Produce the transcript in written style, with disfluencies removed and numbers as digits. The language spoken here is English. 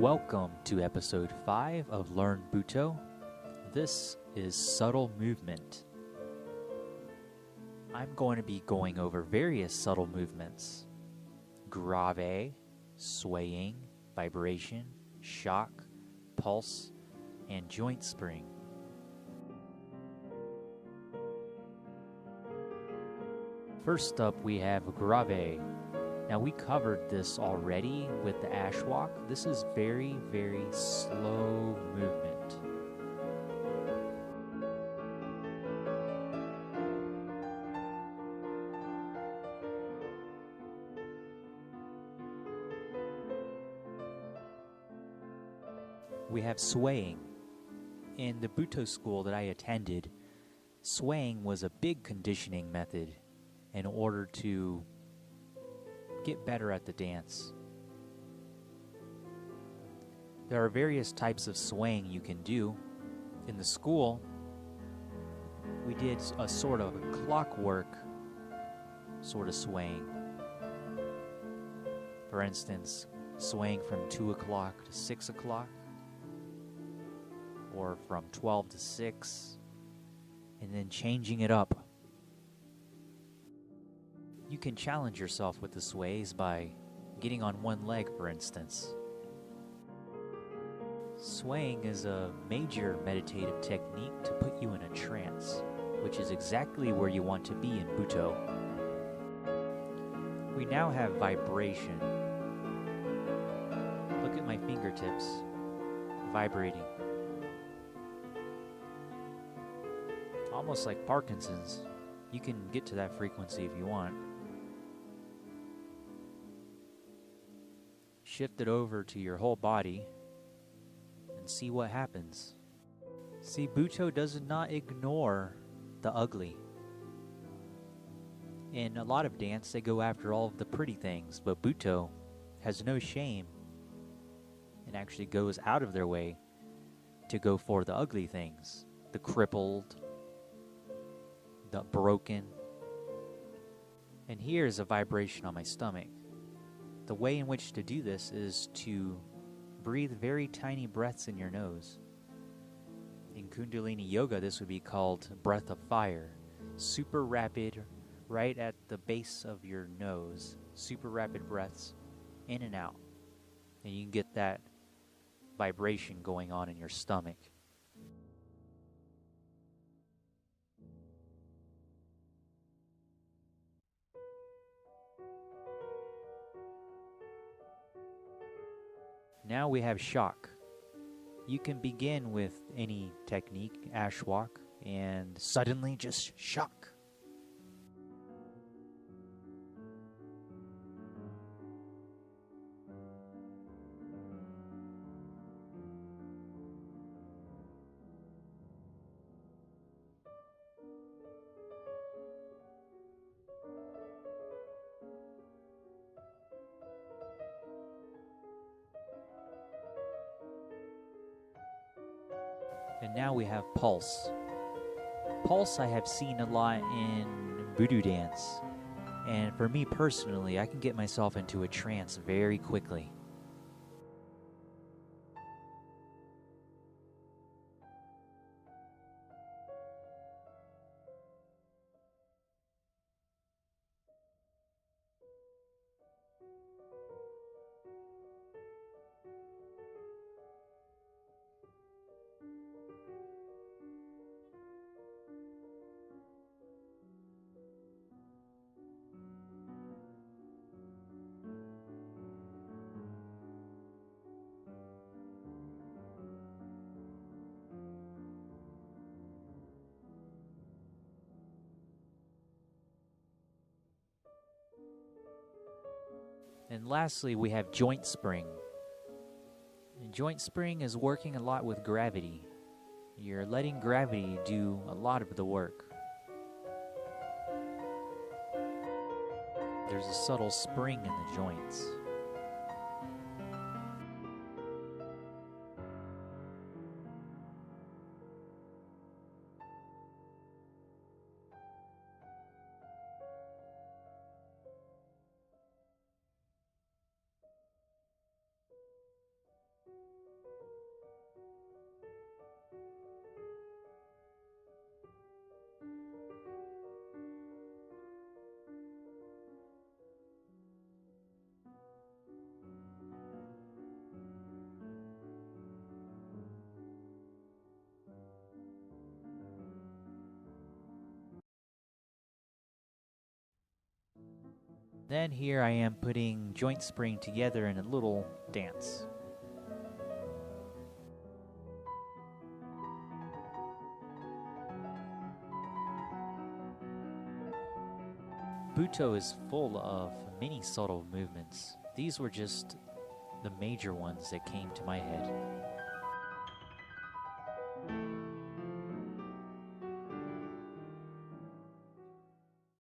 Welcome to episode 5 of Learn Butoh. This is subtle movement. I'm going to be going over various subtle movements: grave, swaying, vibration, shock, pulse, and joint spring. First up, we have grave. Now, we covered this already with the ash walk. This is very, very slow movement. We have swaying. In the Butoh school that I attended, swaying was a big conditioning method in order to get better at the dance. There are various types of swaying you can do. In the school, we did a sort of clockwork sort of swaying. For instance, swaying from 2 o'clock to 6 o'clock, or from 12 to 6, and then changing it up. You can challenge yourself with the sways by getting on one leg, for instance. Swaying is a major meditative technique to put you in a trance, which is exactly where you want to be in Butoh. We now have vibration. Look at my fingertips vibrating. Almost like Parkinson's. You can get to that frequency if you want. Shift it over to your whole body and see what happens. See, Butoh does not ignore the ugly. In a lot of dance, they go after all of the pretty things, but Butoh has no shame and actually goes out of their way to go for the ugly things, the crippled, the broken. And here's a vibration on my stomach. The way in which to do this is to breathe very tiny breaths in your nose. In Kundalini Yoga, this would be called breath of fire. Super rapid, right at the base of your nose. Super rapid breaths in and out. And you can get that vibration going on in your stomach. Now we have shock. You can begin with any technique, ash walk, and suddenly just shock. And now we have pulse. Pulse I have seen a lot in voodoo dance. And for me personally, I can get myself into a trance very quickly. And lastly, we have joint spring. And joint spring is working a lot with gravity. You're letting gravity do a lot of the work. There's a subtle spring in the joints. Then here I am putting joint spring together in a little dance. Butoh is full of many subtle movements. These were just the major ones that came to my head.